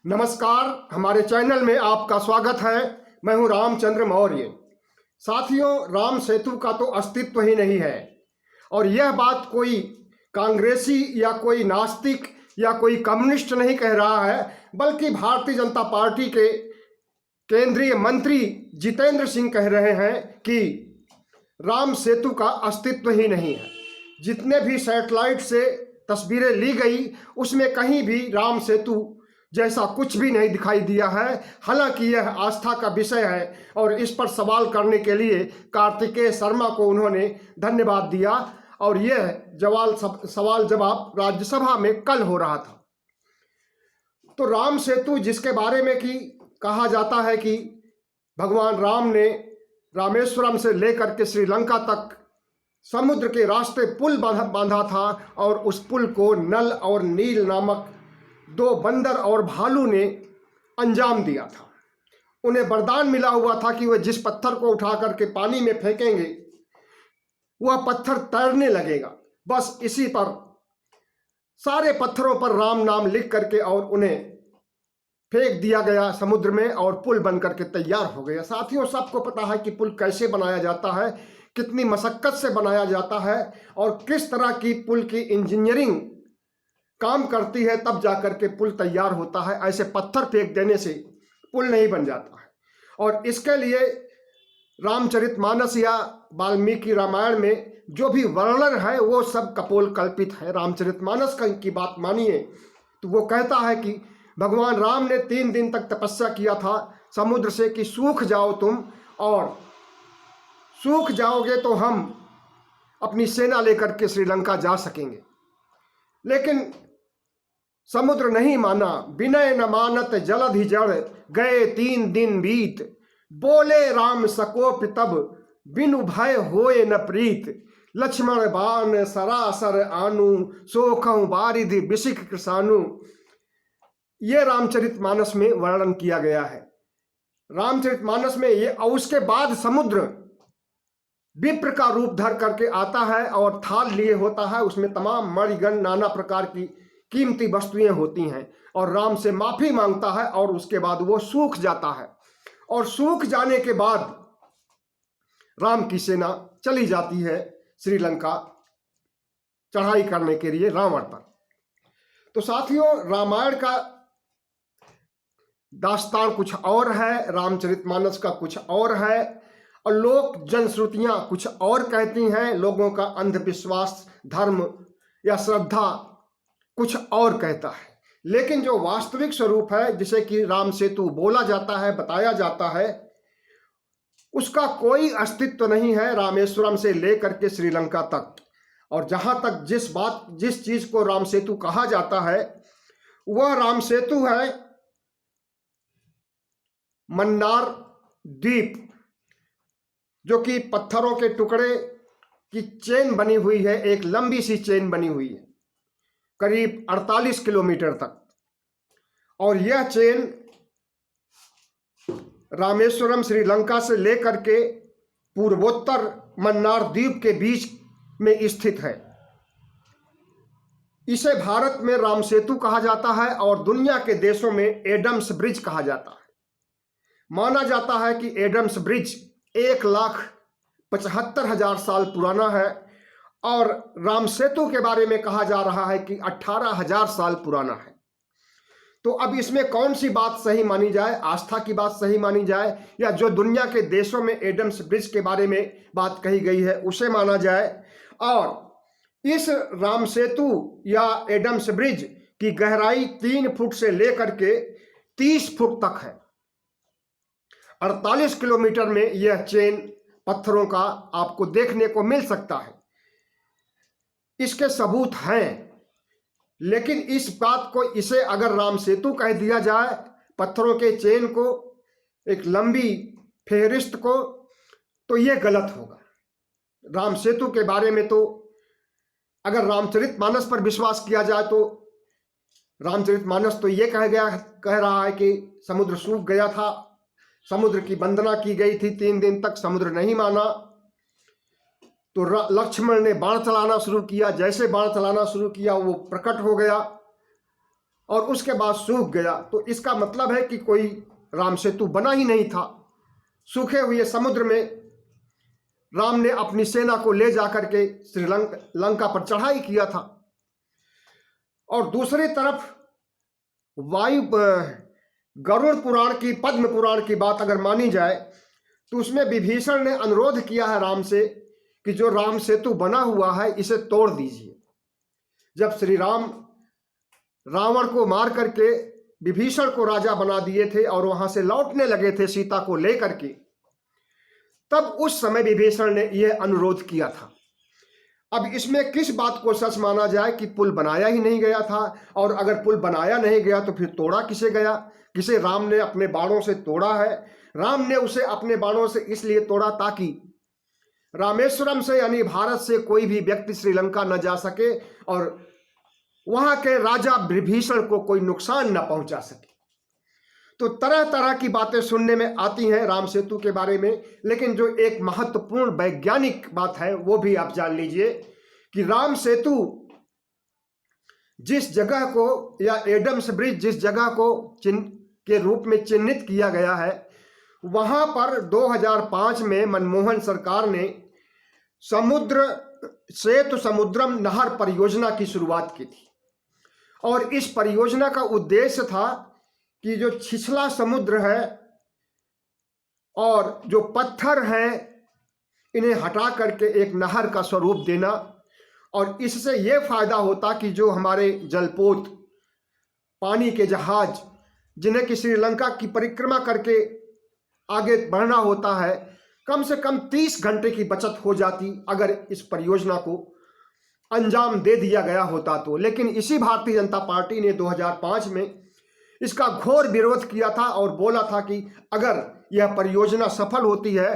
नमस्कार, हमारे चैनल में आपका स्वागत है। मैं हूं रामचंद्र मौर्य। साथियों, राम सेतु का तो अस्तित्व ही नहीं है और यह बात कोई कांग्रेसी या कोई नास्तिक या कोई कम्युनिस्ट नहीं कह रहा है, बल्कि भारतीय जनता पार्टी के केंद्रीय मंत्री जितेंद्र सिंह कह रहे हैं कि राम सेतु का अस्तित्व ही नहीं है। जितने भी सैटेलाइट से तस्वीरें ली गई उसमें कहीं भी राम सेतु जैसा कुछ भी नहीं दिखाई दिया है। हालांकि यह आस्था का विषय है और इस पर सवाल करने के लिए कार्तिकेय शर्मा को उन्होंने धन्यवाद दिया और यह सवाल जवाब राज्यसभा में कल हो रहा था। तो राम सेतु जिसके बारे में कि कहा जाता है कि भगवान राम ने रामेश्वरम से लेकर के श्रीलंका तक समुद्र के रास्ते पुल बांधा था और उस पुल को नल और नील नामक दो बंदर और भालू ने अंजाम दिया था। उन्हें वरदान मिला हुआ था कि वह जिस पत्थर को उठा करके पानी में फेंकेंगे वह पत्थर तैरने लगेगा। बस इसी पर सारे पत्थरों पर राम नाम लिख करके और उन्हें फेंक दिया गया समुद्र में और पुल बन करके तैयार हो गया। साथियों, सबको पता है कि पुल कैसे बनाया जाता है, कितनी मशक्कत से बनाया जाता है और किस तरह की पुल की इंजीनियरिंग काम करती है, तब जाकर के पुल तैयार होता है। ऐसे पत्थर फेंक देने से पुल नहीं बन जाता है। और इसके लिए रामचरितमानस या वाल्मीकि रामायण में जो भी वर्णन है वो सब कपोल कल्पित है। रामचरितमानस की बात मानिए तो वो कहता है कि भगवान राम ने 3 दिन तक तपस्या किया था समुद्र से कि सूख जाओ तुम, और सूख जाओगे तो हम अपनी सेना लेकर के श्रीलंका जा सकेंगे। लेकिन समुद्र नहीं माना, विनय न मानत जलधि जड़, गए 3 दिन बीत, बोले राम सकोप तब, बिनु भय होए न प्रीत, लक्ष्मण बाण सरासर आनु, सोखहु बारिधि बिसिक कृसानु। ये रामचरितमानस में वर्णन किया गया है। रामचरितमानस में ये, और उसके बाद समुद्र विप्र का रूप धर करके आता है और थाल लिए होता है। उसमें तमाम मणिगण नाना प्रकार की कीमती वस्तुएं होती हैं और राम से माफी मांगता है और उसके बाद वो सूख जाता है। और सूख जाने के बाद राम की सेना चली जाती है श्रीलंका चढ़ाई करने के लिए रावण पर। तो साथियों, रामायण का दास्तान कुछ और है, रामचरितमानस का कुछ और है और लोक जनश्रुतियां कुछ और कहती हैं। लोगों का अंधविश्वास, धर्म या श्रद्धा कुछ और कहता है। लेकिन जो वास्तविक स्वरूप है, जिसे कि राम सेतु बोला जाता है, बताया जाता है, उसका कोई अस्तित्व नहीं है रामेश्वरम से लेकर के श्रीलंका तक। और जहां तक जिस चीज को राम सेतु कहा जाता है वह राम सेतु है मन्नार द्वीप, जो कि पत्थरों के टुकड़े की चेन बनी हुई है, एक लंबी सी चेन बनी हुई है करीब 48 किलोमीटर तक। और यह चेन रामेश्वरम श्रीलंका से लेकर के पूर्वोत्तर मन्नार द्वीप के बीच में स्थित है। इसे भारत में राम सेतु कहा जाता है और दुनिया के देशों में एडम्स ब्रिज कहा जाता है। माना जाता है कि एडम्स ब्रिज 1,75,000 साल पुराना है और राम सेतु के बारे में कहा जा रहा है कि 18,000 साल पुराना है। तो अब इसमें कौन सी बात सही मानी जाए, आस्था की बात सही मानी जाए या जो दुनिया के देशों में एडम्स ब्रिज के बारे में बात कही गई है उसे माना जाए। और इस राम सेतु या एडम्स ब्रिज की गहराई 3 फुट से लेकर के 30 फुट तक है। 48 किलोमीटर में यह चेन पत्थरों का आपको देखने को मिल सकता है। इसके सबूत हैं, लेकिन इस बात को, इसे अगर राम सेतु कह दिया जाए, पत्थरों के चेन को, एक लंबी फेहरिस्त को, तो यह गलत होगा। राम सेतु के बारे में तो अगर रामचरितमानस पर विश्वास किया जाए तो रामचरितमानस तो ये कह रहा है कि समुद्र सूख गया था, समुद्र की वंदना की गई थी 3 दिन तक, समुद्र नहीं माना तो लक्ष्मण ने बाण चलाना शुरू किया। जैसे बाण चलाना शुरू किया वो प्रकट हो गया और उसके बाद सूख गया, तो इसका मतलब है कि कोई राम सेतु बना ही नहीं था। सूखे हुए समुद्र में राम ने अपनी सेना को ले जाकर के लंका पर चढ़ाई किया था। और दूसरी तरफ गरुड़ पुराण की, पद्म पुराण की बात अगर मानी जाए तो उसमें विभीषण ने अनुरोध किया है राम से कि जो राम सेतु बना हुआ है इसे तोड़ दीजिए। जब श्री राम रावण को मार करके विभीषण को राजा बना दिए थे और वहां से लौटने लगे थे सीता को लेकर के, तब उस समय विभीषण ने यह अनुरोध किया था। अब इसमें किस बात को सच माना जाए कि पुल बनाया ही नहीं गया था, और अगर पुल बनाया नहीं गया तो फिर तोड़ा किसे गया? किसे राम ने अपने बाणों से तोड़ा है? राम ने उसे अपने बाणों से इसलिए तोड़ा ताकि रामेश्वरम से यानी भारत से कोई भी व्यक्ति श्रीलंका न जा सके और वहां के राजा विभीषण को कोई नुकसान न पहुंचा सके। तो तरह तरह की बातें सुनने में आती हैं राम सेतु के बारे में, लेकिन जो एक महत्वपूर्ण वैज्ञानिक बात है वो भी आप जान लीजिए कि राम सेतु जिस जगह को, या एडम्स ब्रिज जिस जगह को के रूप में चिन्हित किया गया है, वहां पर 2005 में मनमोहन सरकार ने समुद्र सेतु समुद्रम नहर परियोजना की शुरुआत की थी। और इस परियोजना का उद्देश्य था कि जो छिछला समुद्र है और जो पत्थर हैं इन्हें हटा करके एक नहर का स्वरूप देना, और इससे यह फायदा होता कि जो हमारे जलपोत, पानी के जहाज जिन्हें कि श्रीलंका की परिक्रमा करके आगे बढ़ना होता है, कम से कम 30 घंटे की बचत हो जाती अगर इस परियोजना को अंजाम दे दिया गया होता तो। लेकिन इसी भारतीय जनता पार्टी ने 2005 में इसका घोर विरोध किया था और बोला था कि अगर यह परियोजना सफल होती है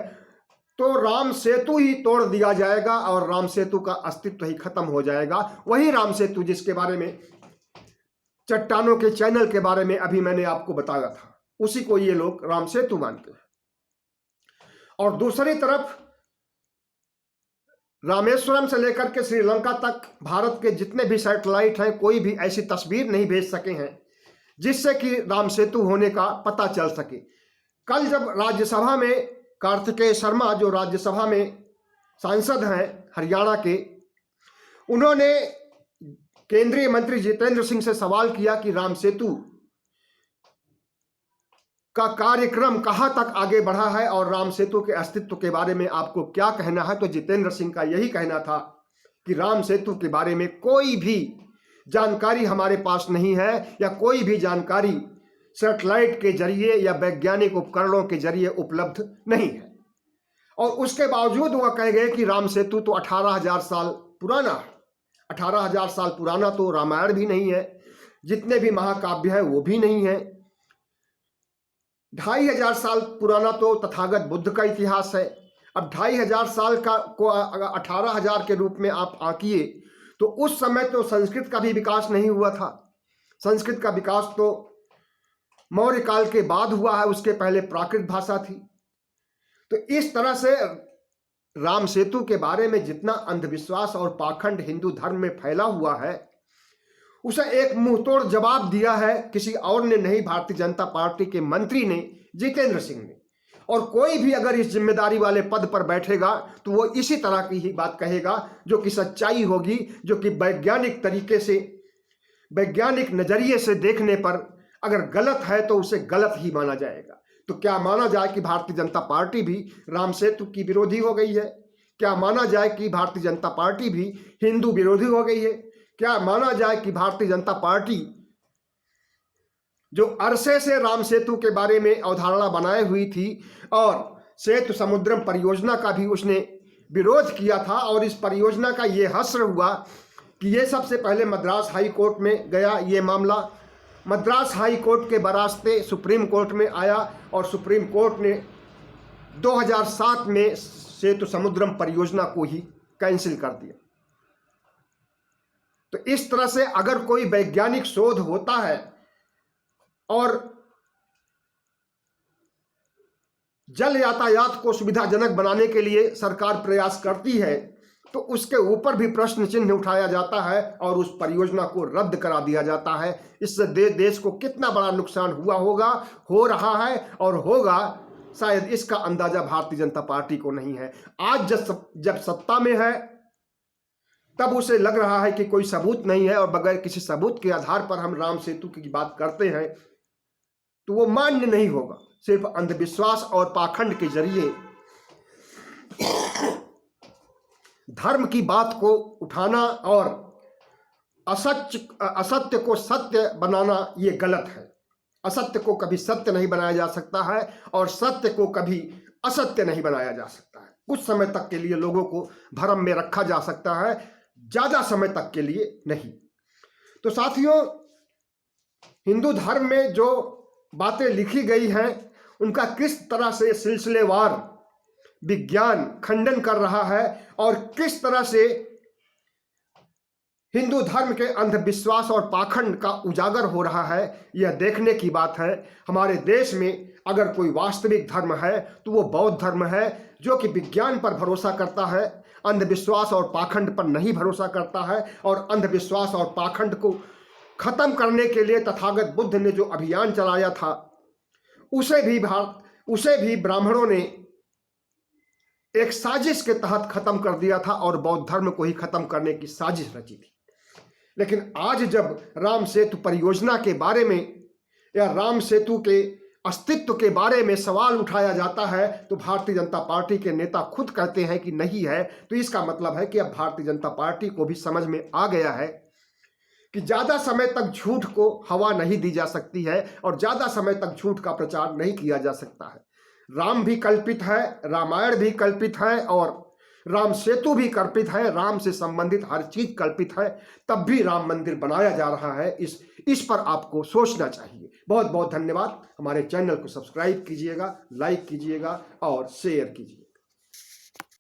तो राम सेतु ही तोड़ दिया जाएगा और राम सेतु का अस्तित्व ही खत्म हो जाएगा। वही राम सेतु जिसके बारे में चट्टानों के चैनल के बारे में अभी मैंने आपको बताया था, उसी को ये लोग राम सेतु मानते हैं। और दूसरी तरफ रामेश्वरम से लेकर के श्रीलंका तक भारत के जितने भी सैटेलाइट हैं, कोई भी ऐसी तस्वीर नहीं भेज सके हैं जिससे कि राम सेतु होने का पता चल सके। कल जब राज्यसभा में कार्तिकेय शर्मा, जो राज्यसभा में सांसद हैं हरियाणा के, उन्होंने केंद्रीय मंत्री जितेंद्र सिंह से सवाल किया कि राम सेतु का कार्यक्रम कहां तक आगे बढ़ा है और राम सेतु के अस्तित्व के बारे में आपको क्या कहना है। तो जितेंद्र सिंह का यही कहना था कि राम सेतु के बारे में कोई भी जानकारी हमारे पास नहीं है, या कोई भी जानकारी सैटेलाइट के जरिए या वैज्ञानिक उपकरणों के जरिए उपलब्ध नहीं है। और उसके बावजूद वह कह गए कि राम सेतु तो 18,000 साल पुराना है। 18,000 साल पुराना तो रामायण भी नहीं है, जितने भी महाकाव्य है वो भी नहीं है। 2,500 साल पुराना तो तथागत बुद्ध का इतिहास है। अब 2,500 साल का को अगर 18,000 के रूप में आप आंकिए तो उस समय तो संस्कृत का भी विकास नहीं हुआ था। संस्कृत का विकास तो मौर्य काल के बाद हुआ है, उसके पहले प्राकृत भाषा थी। तो इस तरह से राम सेतु के बारे में जितना अंधविश्वास और पाखंड हिंदू धर्म में फैला हुआ है, उसे एक मुंहतोड़ जवाब दिया है किसी और ने नहीं, भारतीय जनता पार्टी के मंत्री ने, जितेंद्र सिंह ने। और कोई भी अगर इस जिम्मेदारी वाले पद पर बैठेगा तो वो इसी तरह की ही बात कहेगा जो कि सच्चाई होगी, जो कि वैज्ञानिक तरीके से, वैज्ञानिक नजरिए से देखने पर अगर गलत है तो उसे गलत ही माना जाएगा। तो क्या माना जाए कि भारतीय जनता पार्टी भी राम सेतु की विरोधी हो गई है? क्या माना जाए कि भारतीय जनता पार्टी भी हिंदू विरोधी हो गई है? क्या माना जाए कि भारतीय जनता पार्टी जो अरसे से राम सेतु के बारे में अवधारणा बनाए हुई थी और सेतु समुद्रम परियोजना का भी उसने विरोध किया था, और इस परियोजना का ये हश्र हुआ कि ये सबसे पहले मद्रास हाई कोर्ट में गया ये मामला। मद्रास हाई कोर्ट के बरास्ते सुप्रीम कोर्ट में आया और सुप्रीम कोर्ट ने 2007 में सेतु समुद्रम परियोजना को ही कैंसिल कर दिया। तो इस तरह से अगर कोई वैज्ञानिक शोध होता है और जल यातायात को सुविधाजनक बनाने के लिए सरकार प्रयास करती है, तो उसके ऊपर भी प्रश्न चिन्ह उठाया जाता है और उस परियोजना को रद्द करा दिया जाता है। इससे देश को कितना बड़ा नुकसान हुआ होगा, हो रहा है और होगा, शायद इसका अंदाजा भारतीय जनता पार्टी को नहीं है। आज जब सत्ता में है तब उसे लग रहा है कि कोई सबूत नहीं है और बगैर किसी सबूत के आधार पर हम राम सेतु की बात करते हैं तो वो मान्य नहीं होगा। सिर्फ अंधविश्वास और पाखंड के जरिए धर्म की बात को उठाना और असत्य को सत्य बनाना ये गलत है। असत्य को कभी सत्य नहीं बनाया जा सकता है और सत्य को कभी असत्य नहीं बनाया जा सकता है। कुछ समय तक के लिए लोगों को भ्रम में रखा जा सकता है, ज्यादा समय तक के लिए नहीं। तो साथियों, हिंदू धर्म में जो बातें लिखी गई हैं उनका किस तरह से सिलसिलेवार विज्ञान खंडन कर रहा है और किस तरह से हिंदू धर्म के अंधविश्वास और पाखंड का उजागर हो रहा है, यह देखने की बात है। हमारे देश में अगर कोई वास्तविक धर्म है तो वो बौद्ध धर्म है, जो कि विज्ञान पर भरोसा करता है, अंधविश्वास और पाखंड पर नहीं भरोसा करता है। और अंधविश्वास और पाखंड को खत्म करने के लिए तथागत बुद्ध ने जो अभियान चलाया था उसे भी ब्राह्मणों ने एक साजिश के तहत खत्म कर दिया था और बौद्ध धर्म को ही खत्म करने की साजिश रची थी। लेकिन आज जब राम सेतु परियोजना के बारे में या राम सेतु के अस्तित्व के बारे में सवाल उठाया जाता है तो भारतीय जनता पार्टी के नेता खुद कहते हैं कि नहीं है, तो इसका मतलब है कि अब भारतीय जनता पार्टी को भी समझ में आ गया है कि ज्यादा समय तक झूठ को हवा नहीं दी जा सकती है और ज्यादा समय तक झूठ का प्रचार नहीं किया जा सकता है। राम भी कल्पित है, रामायण भी कल्पित है और राम सेतु भी कल्पित है, राम से संबंधित हर चीज कल्पित है, तब भी राम मंदिर बनाया जा रहा है। इस पर आपको सोचना चाहिए। बहुत बहुत धन्यवाद। हमारे चैनल को सब्सक्राइब कीजिएगा, लाइक कीजिएगा और शेयर कीजिए।